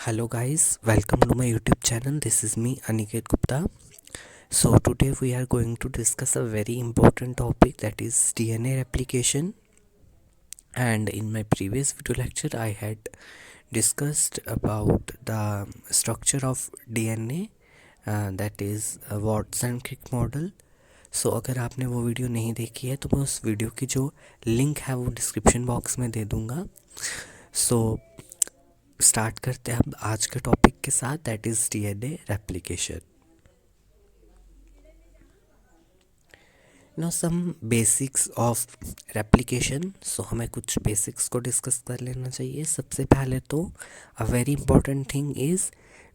Hello guys, welcome to my YouTube channel. This is me Aniket Gupta. So today we are going to discuss a very important topic, that is DNA replication. And in my previous video lecture I had discussed about the structure of DNA, that is Watson-Crick model. सो अगर आपने वो video नहीं देखी है तो मैं उस video की जो लिंक है वो डिस्क्रिप्शन बॉक्स में दे दूँगा. सो स्टार्ट करते हैं अब आज के टॉपिक के साथ, that is DNA replication. Now some basics of replication. So हमें कुछ बेसिक्स को डिस्कस कर लेना चाहिए. सबसे पहले तो a very important thing is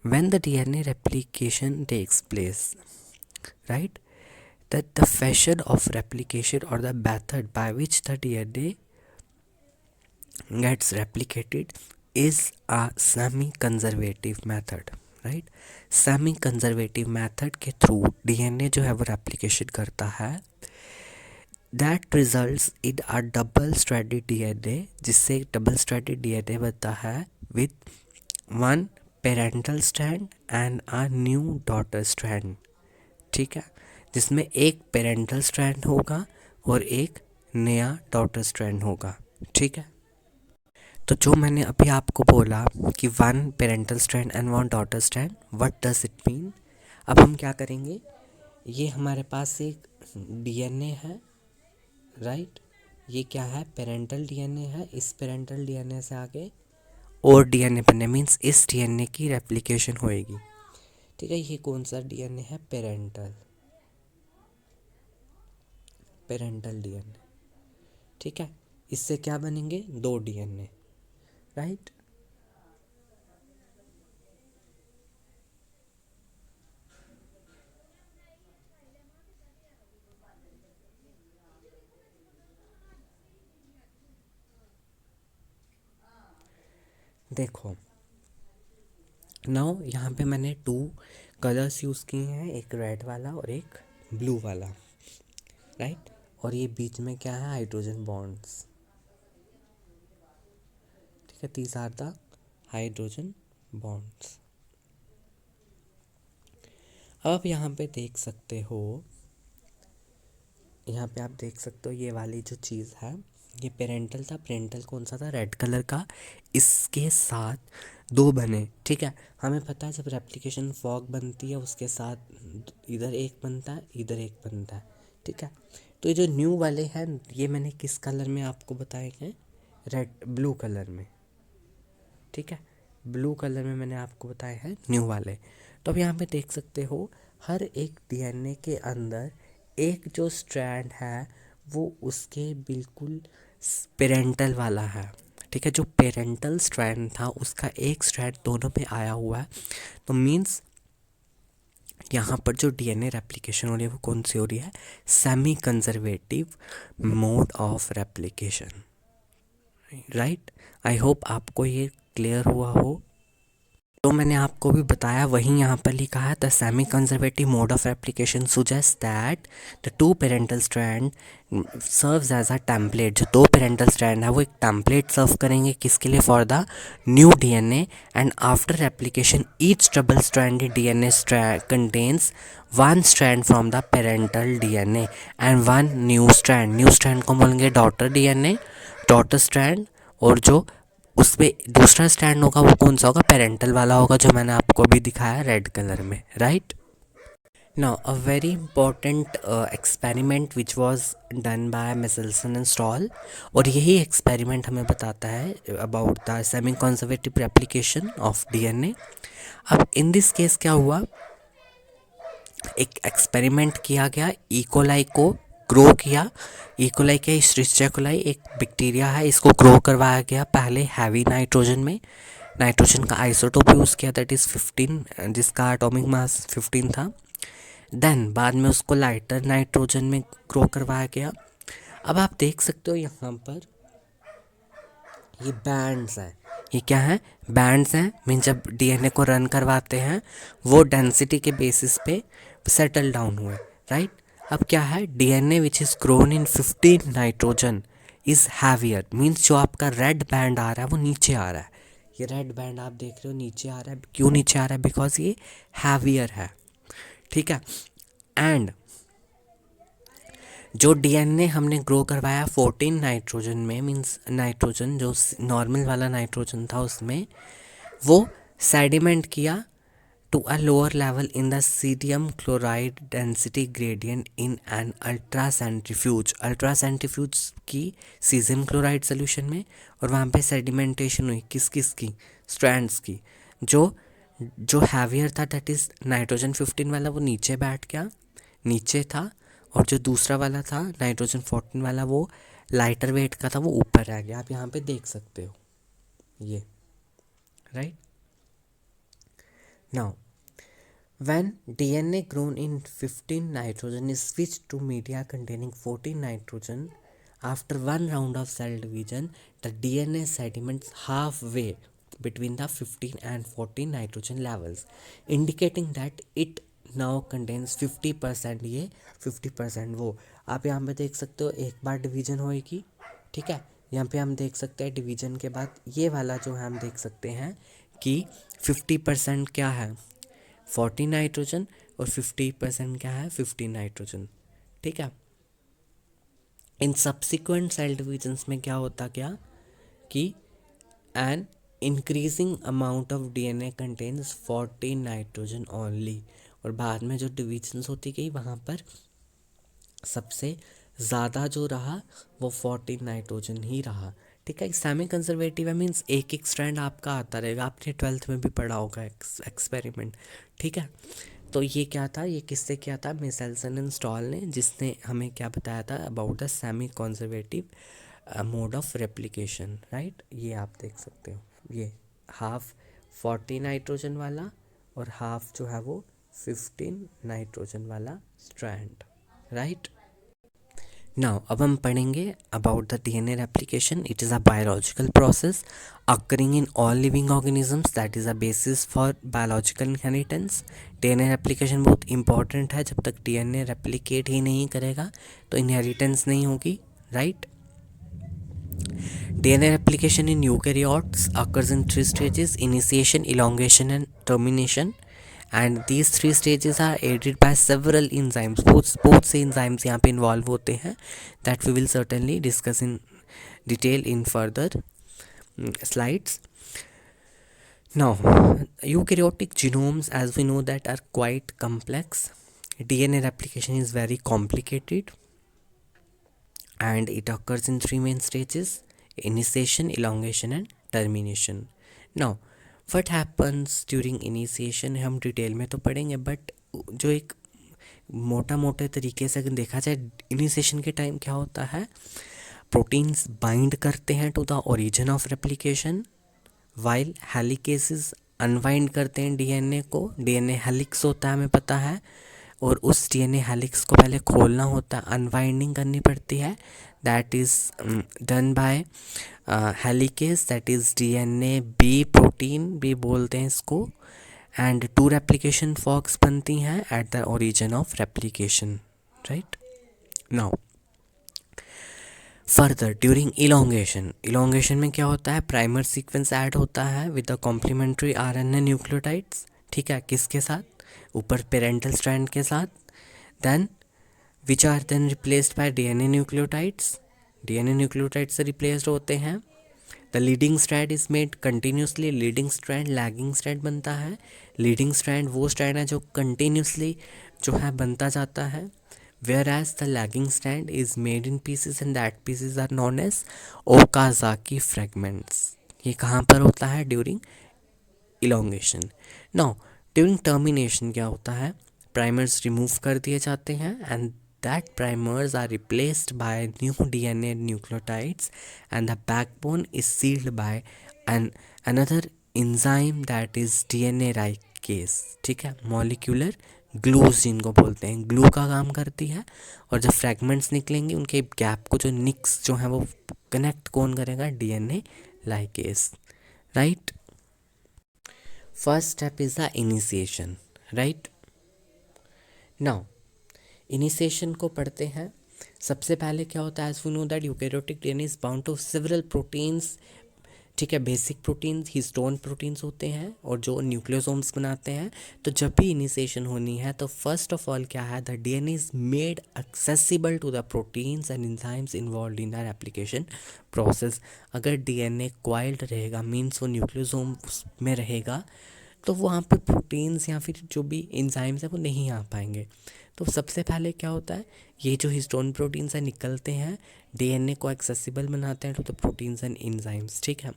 when the DNA replication takes place, right, that the fashion of replication or the method by which the DNA gets replicated is a semi-conservative method, right? Semi-conservative method के through DNA जो है वो replication करता है. That results in a double-stranded DNA, जिससे double stranded DNA बनता है with one parental strand and a new daughter strand. ठीक है, जिसमें एक पेरेंटल स्ट्रैंड होगा और एक नया डॉटर स्ट्रैंड होगा. ठीक है, तो जो मैंने अभी आपको बोला कि one parental strand and one daughter strand, what does it mean. अब हम क्या करेंगे, ये हमारे पास एक डीएनए है, राइट. ये क्या है, पेरेंटल डीएनए है. इस पेरेंटल डीएनए से आगे और डीएनए बनने मीन्स इस डीएनए की रेप्लिकेशन होएगी. ठीक है, ये कौन सा डीएनए है, पेरेंटल डीएनए. ठीक है, इससे क्या बनेंगे, दो डीएनए, राइट. देखो नाउ यहाँ पे मैंने टू कलर्स यूज़ किए हैं, एक रेड वाला और एक ब्लू वाला, राइट. और ये बीच में क्या है, हाइड्रोजन बॉन्ड्स. ठीक है, these are the hydrogen bonds. अब आप यहाँ पे देख सकते हो, यहाँ पे आप देख सकते हो ये वाली जो चीज़ है ये पेरेंटल था. पेरेंटल कौन सा था, रेड कलर का. इसके साथ दो बने. ठीक है, हमें पता है जब रेप्लिकेशन फॉग बनती है उसके साथ इधर एक बनता है, इधर एक बनता है. ठीक है, तो ये जो न्यू वाले हैं ये मैंने किस कलर में आपको बताए हैं, ब्लू कलर में. ठीक है, ब्लू कलर में मैंने आपको बताए हैं न्यू वाले. तो अब यहाँ पे देख सकते हो हर एक डीएनए के अंदर एक जो स्ट्रैंड है वो उसके बिल्कुल पेरेंटल वाला है. ठीक है, जो पेरेंटल स्ट्रैंड था उसका एक स्ट्रैंड दोनों पे आया हुआ है. तो मीन्स यहाँ पर जो डीएनए रेप्लिकेशन हो रही है वो कौन सी हो रही है, semi conservative mode of replication, right. I hope आपको ये क्लियर हुआ हो. तो मैंने आपको भी बताया वहीं यहाँ पर लिखा है, the semi conservative mode of replication suggest that the two parental strand serves as a template. जो दो पेरेंटल स्ट्रैंड है वो एक टेम्पलेट सर्व करेंगे, किसके लिए, for the new DNA. And after replication each double stranded DNA contains one strand from the parental DNA and one new strand. New strand को बोलेंगे डॉटर डीएनए, डॉटर स्ट्रैंड. और जो उस पर दूसरा स्टैंड होगा वो कौन सा होगा, पेरेंटल वाला होगा, जो मैंने आपको अभी दिखाया रेड कलर में, right. Now a very important experiment which was done by Meselson and Stahl. और यही एक्सपेरिमेंट हमें बताता है about the semi conservative replication of DNA. अब इन दिस केस क्या हुआ, एक एक्सपेरिमेंट किया गया, इकोलाई को ग्रो किया. इकोलाई क्या, इश्रिच्चिया कोलाई एक बैक्टीरिया है, इसको ग्रो करवाया गया पहले हैवी नाइट्रोजन में. नाइट्रोजन का आइसोटोप यूज़ किया, दैट इज़ 15, जिसका एटॉमिक मास 15 था. देन बाद में उसको लाइटर नाइट्रोजन में ग्रो करवाया गया. अब आप देख सकते हो यहाँ पर ये बैंड्स हैं. ये क्या है, बैंड्स हैं. मीन जब डीएनए को रन करवाते हैं वो डेंसिटी के बेसिस पे सेटल डाउन हुए, राइट. अब क्या है, DNA which is grown in 15 nitrogen is heavier. Means जो आपका रेड बैंड आ रहा है वो नीचे आ रहा है. ये रेड बैंड आप देख रहे हो नीचे आ रहा है, क्यों नीचे आ रहा है? बिकॉज ये हैवियर है, ठीक है। एंड जो डीएनए हमने ग्रो करवाया 14 नाइट्रोजन में, मीन्स नाइट्रोजन जो नॉर्मल वाला नाइट्रोजन था उसमें, वो सेडिमेंट किया to a lower level in the sodium chloride density gradient in an ultracentrifuge। ultracentrifuge की सीजियम क्लोराइड सोल्यूशन में, और वहाँ पे सेडिमेंटेशन हुई किस किस की? स्ट्रैंड्स की। जो जो हैवियर था दैट इज़ नाइट्रोजन 15 वाला, वो नीचे बैठ गया, नीचे था, और जो दूसरा वाला था नाइट्रोजन 14 वाला वो लाइटर वेट का था, वो ऊपर रह गया। आप यहाँ पे देख सकते हो ये, right. Now, when DNA grown in 15 nitrogen is switched to media containing 14 nitrogen, after one round of cell division, the DNA sediments halfway between the 15 and 14 nitrogen levels, indicating that it now contains 50% ये 50% वो। आप यहाँ पे देख सकते हो एक बार division होएगी, ठीक है। यहाँ पे हम देख सकते हैं डिवीजन के बाद ये वाला जो है हम देख सकते हैं कि 50% क्या है? 40 नाइट्रोजन, और 50% क्या है? 15 नाइट्रोजन, ठीक है। इन सब्सिक्वेंट सेल डिविजन्स में क्या होता गया कि an increasing amount of DNA contains 14 nitrogen only, और बाद में जो डिविजन्स होती गई वहाँ पर सबसे ज़्यादा जो रहा वो 14 नाइट्रोजन ही रहा, ठीक है। सेमी कंजर्वेटिव है, मीन्स एक एक स्ट्रैंड आपका आता रहेगा, आपने 12th में भी पढ़ा होगा एक्सपेरिमेंट, ठीक है। तो ये क्या था? ये किससे किया था? मिसेल्सन एंड स्टॉल ने, जिसने हमें क्या बताया था about the semi conservative mode of replication, right. ये आप देख सकते हो, ये हाफ 40 नाइट्रोजन वाला और हाफ जो है वो 15 नाइट्रोजन वाला स्ट्रैंड, राइट। नाउ अब हम पढ़ेंगे about the DNA replication. It is a biological process occurring in all living organisms that is a basis for biological inheritance। DNA replication बहुत इंपॉर्टेंट है, जब तक डीएनए रेप्लिकेट ही नहीं करेगा तो इनहेरिटेंस नहीं होगी, right. DNA replication in eukaryotes occurs in 3 stages: initiation, elongation and termination, and these 3 stages are aided by several enzymes। बहुत से enzymes यहाँ पे इन्वॉल्व होते हैं, that we will certainly discuss in detail in further slides। Now, eukaryotic genomes, as we know, that are quite complex। DNA replication is very complicated and it occurs in 3 main stages: initiation, elongation and termination। Now, what happens during initiation हम detail में तो पढ़ेंगे, but जो एक मोटा मोटे तरीके से अगर देखा जाए इनिशिएशन के टाइम क्या होता है, प्रोटीन्स बाइंड करते हैं to the origin of replication, while helicases unwind करते हैं डीएनए को। डीएनए हेलिक्स होता है हमें पता है, और उस डीएनए हेलिक्स को पहले खोलना होता है, अनवाइंडिंग करनी पड़ती है, that is done by helicase, that is DNA B protein भी बोलते हैं इसको। एंड 2 रेप्लिकेशन फॉक्स बनती हैं at the origin of replication, right. Now further during elongation में क्या होता है? प्राइमर सीक्वेंस ऐड होता है with the complementary RNA nucleotides, ठीक है। किसके साथ? ऊपर पेरेंटल स्ट्रैंड के साथ। Then which are then replaced by DNA nucleotides, DNA nucleotides से रिप्लेस्ड होते हैं। The leading strand is made continuously, leading strand lagging strand बनता है। लीडिंग स्ट्रैंड वो स्ट्रैंड है जो कंटिन्यूसली जो है बनता जाता है, whereas the lagging strand is made in pieces and that pieces are known as Okazaki fragments। ये कहाँ पर होता है? During elongation। Now during termination क्या होता है? प्राइमर्स रिमूव कर दिए जाते हैं and that primers are replaced by new DNA nucleotides and the backbone is sealed by another enzyme that is DNA ligase, ठीक है। मॉलिक्यूलर ग्लूज जिनको बोलते हैं, ग्लू का काम करती है, और जब फ्रैगमेंट्स निकलेंगे उनके गैप को जो निक्स जो है वो कनेक्ट कौन करेगा? DNA ligase, right. First step is the initiation, right. Now initiation को पढ़ते हैं। सबसे पहले क्या होता है? As we know that eukaryotic DNA is bound to several proteins, ठीक है। बेसिक प्रोटीन्स हिस्टोन प्रोटीन्स होते हैं और जो न्यूक्लियोसोम्स बनाते हैं। तो जब भी इनिशिएशन होनी है तो फर्स्ट ऑफ ऑल क्या है, the DNA is made accessible to the proteins and enzymes involve in the replication process. अगर डीएनए क्वाइल्ड रहेगा मीन्स वो न्यूक्लियोसोम में रहेगा, तो वहाँ पे प्रोटीन्स या फिर जो भी एंजाइम्स हैं वो नहीं आ पाएंगे। तो सबसे पहले क्या होता है, ये जो हिस्टोन प्रोटीन्स हैं निकलते हैं, डीएनए को एक्सेसिबल बनाते हैं to the proteins and enzymes. ठीक है।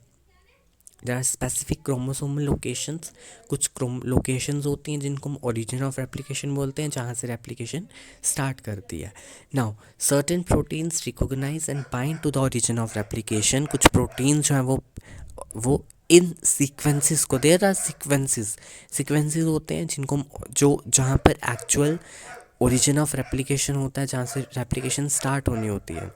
There are specific chromosomal locations, कुछ लोकेशंस होती हैं जिनको हम ओरिजिन ऑफ रेप्लिकेशन बोलते हैं, जहाँ से रेप्लिकेशन स्टार्ट करती है। Now certain proteins recognize and bind to the origin of replication. कुछ प्रोटीन्स जो हैं वो इन सीक्वेंसेस को, देयर आर सीक्वेंसेस होते हैं जिनको जो जहाँ पर एक्चुअल ओरिजिन ऑफ रेप्लिकेशन होता है, जहाँ से रेप्लिकेशन स्टार्ट होनी होती है।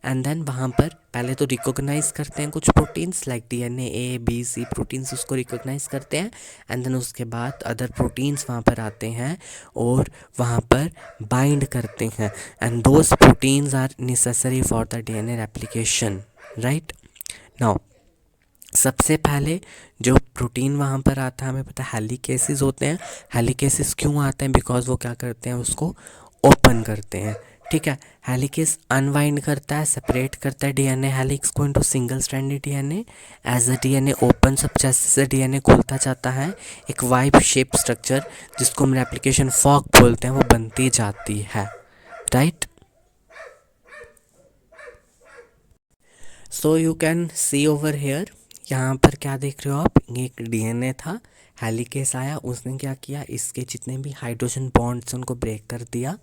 एंड देन वहाँ पर पहले तो रिकॉग्नाइज करते हैं कुछ proteins like DNA A B C proteins, उसको रिकॉग्नाइज करते हैं। एंड देन उसके बाद अदर प्रोटीन्स वहाँ पर आते हैं और वहाँ पर बाइंड करते हैं। And those proteins are necessary for the DNA replication, right. Now सबसे पहले जो प्रोटीन वहाँ पर आता है, हमें पता है हेलिकेसेस होते हैं। हेलिकेसेस क्यों आते हैं, बिकॉज वो क्या करते हैं, उसको ओपन करते हैं। ठीक है। हेलिकेस अनवाइंड करता है, सेपरेट करता है डीएनए हेलिक्स को into single stranded DNA. As a DNA open, सब जैसे डीएनए खुलता जाता है, एक वाइब शेप स्ट्रक्चर जिसको हम रेप्लिकेशन फॉक बोलते हैं वो बनती जाती है, right. So you can see over here, यहाँ पर क्या देख रहे हो आप, ये एक डीएनए था, हेलिकेस आया, उसने क्या किया, इसके जितने भी हाइड्रोजन बॉन्ड्स उनको ब्रेक कर दिया।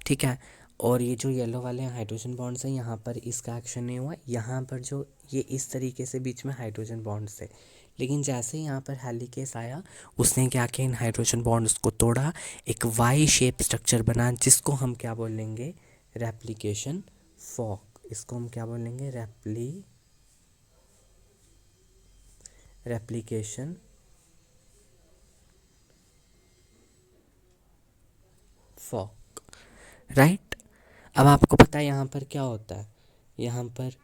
ठीक है। और ये जो येलो वाले हाइड्रोजन बॉन्ड्स हैं, यहाँ पर इसका एक्शन नहीं हुआ, यहाँ पर जो ये इस तरीके से बीच में हाइड्रोजन बॉन्ड्स थे। लेकिन जैसे ही यहाँ पर हेलिकेस आया, उसने क्या किया, इन हाइड्रोजन बॉन्ड्स को तोड़ा, एक वाई शेप स्ट्रक्चर बना, जिसको हम क्या बोलेंगे, रेप्लिकेशन फॉक। इसको हम क्या बोलेंगे, रेप्लिकेशन फॉक, राइट। अब आपको पता है यहाँ पर क्या होता है, यहाँ पर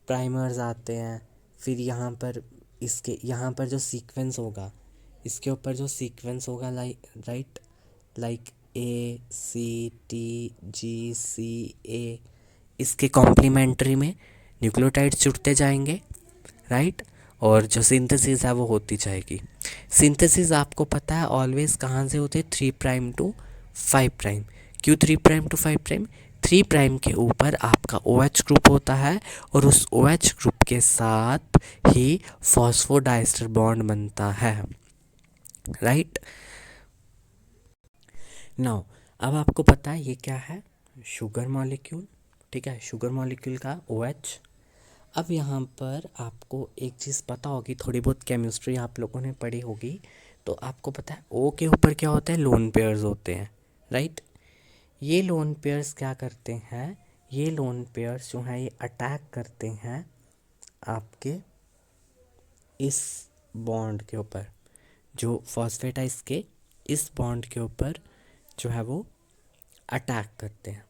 प्राइमर्स आते हैं, फिर यहाँ पर इसके यहाँ पर जो सीक्वेंस होगा, इसके ऊपर जो सीक्वेंस होगा right, like A C T G C A, इसके कॉम्प्लीमेंट्री में न्यूक्लियोटाइड्स जुड़ते जाएंगे, राइट। और जो सिंथेसिस है वो होती जाएगी। सिंथेसिस आपको पता है ऑलवेज कहाँ से होते हैं, 3' to 5'। क्यों 3' to 5'? 3' के ऊपर आपका OH ग्रुप होता है और उस OH ग्रुप के साथ ही फॉस्फोडाइस्टर बॉन्ड बनता है, राइट। नाउ अब आपको पता है ये क्या है, शुगर मॉलिक्यूल। ठीक है, शुगर मॉलिक्यूल का OH। अब यहाँ पर आपको एक चीज़ पता होगी, थोड़ी बहुत केमिस्ट्री आप लोगों ने पढ़ी होगी, तो आपको पता है O के ऊपर क्या होता है, लोन पेयर्स होते हैं, राइट। ये लोन पेयर्स क्या करते हैं, ये लोन पेयर्स जो हैं ये अटैक करते हैं आपके इस बॉन्ड के ऊपर, जो फॉस्फेट है इसके इस बॉन्ड के ऊपर जो है वो अटैक करते हैं।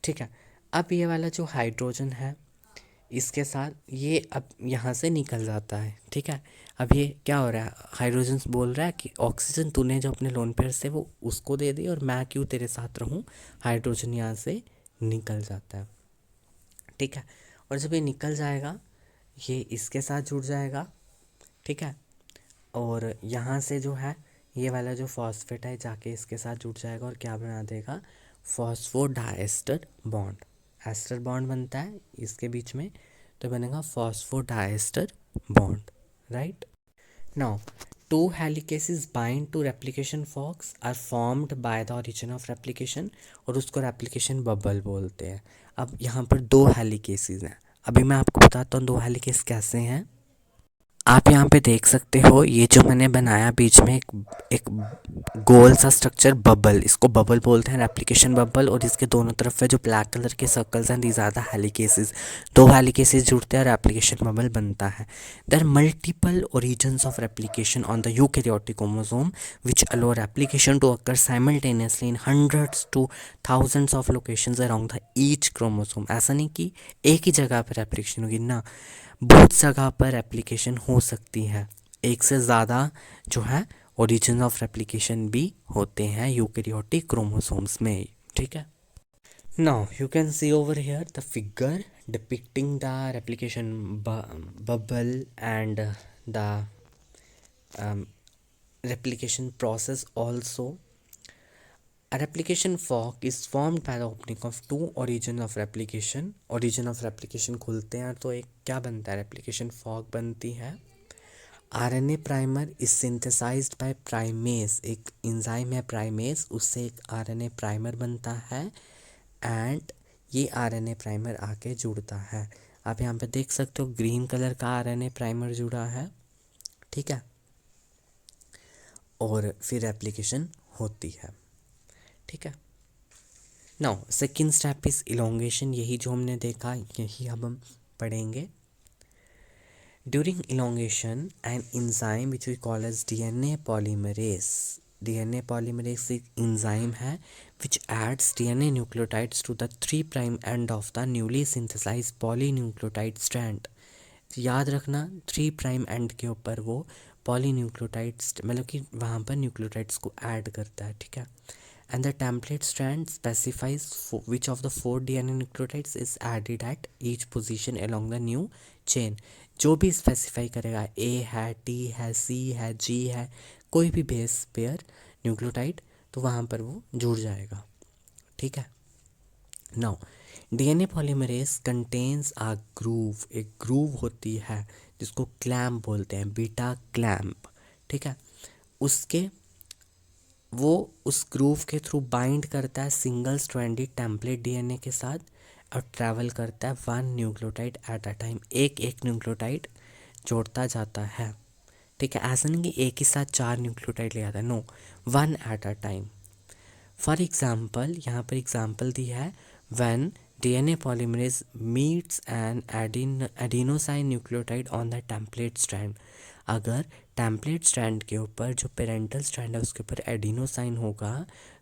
ठीक है। अब ये वाला जो हाइड्रोजन है इसके साथ ये अब यहाँ से निकल जाता है। ठीक है। अब ये क्या हो रहा है, हाइड्रोजन बोल रहा है कि ऑक्सीजन तूने जो अपने लोन पेयर से वो उसको दे दी और मैं क्यों तेरे साथ रहूँ, हाइड्रोजन यहाँ से निकल जाता है। ठीक है। और जब ये निकल जाएगा ये इसके साथ जुड़ जाएगा। ठीक है। और यहाँ से जो है ये वाला जो फॉस्फेट है जाके इसके साथ जुड़ जाएगा और क्या बना देगा, फॉस्फोडाइस्टर बॉन्ड। एस्टर बॉन्ड बनता है इसके बीच में, तो बनेगा phosphodiester bond, right. Now two helicases bind to replication forks are formed by the origin of replication, और उसको रेप्लिकेशन बबल बोलते हैं। अब यहाँ पर 2 हेलिकेसेस हैं, अभी मैं आपको बताता हूँ 2 हेलिकेस कैसे हैं। आप यहाँ पे देख सकते हो, ये जो मैंने बनाया बीच में एक गोल सा स्ट्रक्चर, बबल, इसको बबल बोलते हैं, रेप्लिकेशन बबल। और इसके दोनों तरफ है जो ब्लैक कलर के सर्कल्स हैं, these are the helicases. 2 helicases जुड़ते हैं और रेप्लिकेशन बबल बनता है। There are multiple origins of replication on the eukaryotic chromosome which allow replication to occur simultaneously in hundreds to thousands of locations around the each chromosome. ऐसा नहीं कि एक ही जगह पर रेप्लिकेशन होगी ना, बहुत जगह पर एप्लीकेशन हो सकती है, एक से ज़्यादा जो है ओरिजिन ऑफ रेप्लिकेशन भी होते हैं यूकेरियोटिक क्रोमोसोम्स में, ठीक है। Now you can see over here the figure depicting the replication bubble and the replication process also. A replication fork is formed by the opening of two origin of replication. origin of replication खुलते हैं तो एक क्या बनता है, replication fork बनती है। RNA primer is synthesized by primase, एक इंजाइम है प्राइमेस, उससे एक RNA प्राइमर बनता है एंड ये RNA प्राइमर आके जुड़ता है। आप यहाँ पे देख सकते हो ग्रीन कलर का RNA प्राइमर जुड़ा है, ठीक है, और फिर एप्लीकेशन होती है, ठीक है। Now second step is elongation, यही जो हमने देखा यही अब हम पढ़ेंगे। During elongation an enzyme which we call as DNA polymerase, DNA polymerase एक इंजाइम है which adds DNA nucleotides to the 3 prime end of the newly synthesised polynucleotide strand. याद रखना 3 प्राइम एंड के ऊपर वो पॉलीन्यूक्लियोटाइड्स मतलब कि वहाँ पर न्यूक्लियोटाइड्स को ऐड करता है, ठीक है। And the template strand specifies which of the 4 DNA nucleotides is added at each position along the new chain. जो भी स्पेसिफाई करेगा, ए है, टी है, सी है, जी है, कोई भी बेस पेयर न्यूक्लियोटाइड, तो वहाँ पर वो जुड़ जाएगा, ठीक है। नाउ डीएनए पॉलीमरेज कंटेन्स आ ग्रूव, एक ग्रूव होती है जिसको क्लैम्प बोलते हैं, बीटा क्लैम्प, ठीक है। उसके वो उस ग्रूव के थ्रू बाइंड करता है सिंगल स्ट्रैंडेड टेम्पलेट डीएनए के साथ और ट्रैवल करता है 1 न्यूक्लियोटाइड एट अ टाइम, एक एक न्यूक्लियोटाइड जोड़ता जाता है, ठीक है। ऐसा नहीं कि एक ही साथ 4 न्यूक्लियोटाइड ले आता है, no, 1 at a time. For example, यहाँ पर एग्जाम्पल दी है, when DNA polymerase meets an adenosine nucleotide on the template strand, अगर टेम्पलेट स्ट्रैंड के ऊपर जो पेरेंटल स्ट्रैंड है उसके ऊपर एडिनोसाइन होगा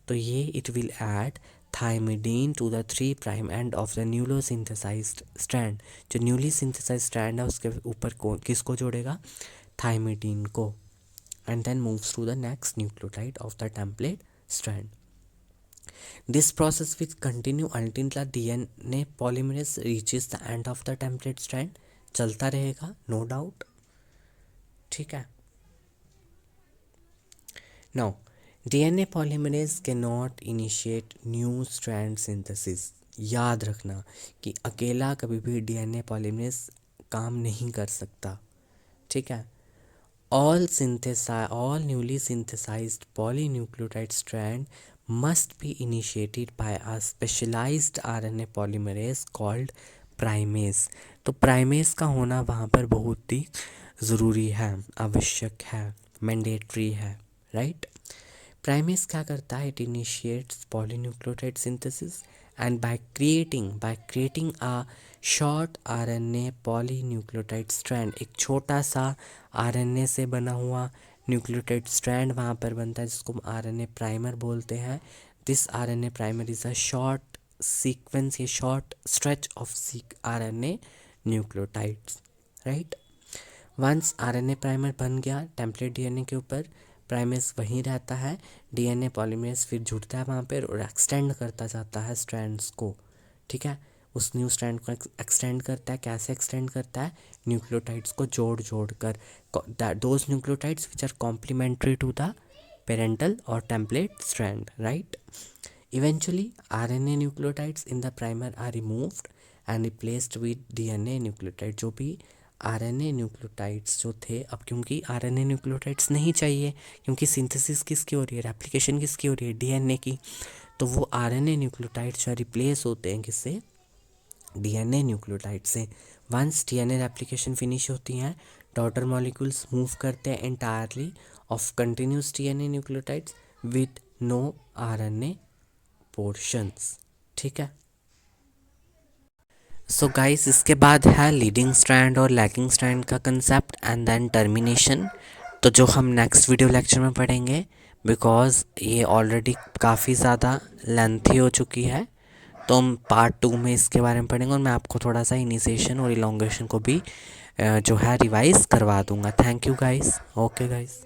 तो ये it will add thymidine to the 3 prime end of the newly synthesised strand. जो न्यूली सिंथेसाइज्ड स्ट्रैंड है उसके ऊपर किसको जोड़ेगा, थाइमिडीन को, and then moves to the next nucleotide of the template strand. This process will continue until the DNA polymerase reaches the end of the template strand. चलता रहेगा, no doubt, ठीक है। Now, DNA polymerase cannot initiate new strand synthesis. याद रखना कि अकेला कभी भी DNA polymerase काम नहीं कर सकता, ठीक है। All newly synthesized polynucleotide strand must be initiated by a specialized RNA polymerase called primase. तो प्राइमेस का होना वहाँ पर बहुत ही ज़रूरी है, आवश्यक है, मैंडेटरी है, राइट। प्राइमेस क्या करता है, it initiates polynucleotide synthesis and by creating a short RNA polynucleotide strand, एक छोटा सा आरएनए से बना हुआ न्यूक्लियोटाइड स्ट्रैंड वहाँ पर बनता है जिसको हम आरएनए प्राइमर बोलते हैं। This RNA primer is a short sequence, ये short stretch of RNA nucleotides, right. Once RNA primer बन गया टेम्पलेट डीएनए के ऊपर, प्राइमेस वहीं रहता है, डीएनए पॉलीमरेज फिर जुड़ता है वहाँ पर और एक्सटेंड करता जाता है स्ट्रैंड्स को, ठीक है। उस न्यू स्ट्रैंड को एक्सटेंड करता है, कैसे एक्सटेंड करता है, न्यूक्लियोटाइड्स को जोड़ जोड़ कर, those nucleotides which are complementary to the parental और template strand, right. Eventually RNA nucleotides in the primer are removed and replaced with DNA nucleotide. जो भी आरएनए न्यूक्लियोटाइड्स जो थे, अब क्योंकि आरएनए न्यूक्लियोटाइड्स नहीं चाहिए क्योंकि सिंथेसिस किसकी हो रही है, रेप्लिकेशन किसकी हो रही है, डीएनए की, तो वो आरएनए न्यूक्लियोटाइड्स जो रिप्लेस होते हैं किससे, डीएनए न्यूक्लियोटाइड से। वंस डीएनए रेप्लिकेशन फिनिश होती हैं, डॉटर मॉलिक्यूल्स मूव करते हैं entirely of continuous DNA nucleotides with no RNA portions, ठीक है। सो गाइस, इसके बाद है लीडिंग स्ट्रैंड और लैगिंग स्ट्रैंड का कंसेप्ट एंड देन टर्मिनेशन, तो जो हम नेक्स्ट वीडियो लेक्चर में पढ़ेंगे, बिकॉज ये ऑलरेडी काफ़ी ज़्यादा लेंथी हो चुकी है, तो हम पार्ट 2 में इसके बारे में पढ़ेंगे और मैं आपको थोड़ा सा इनिशिएशन और इलोंगेशन को भी जो है रिवाइज़ करवा दूँगा। Thank you guys. Okay guys.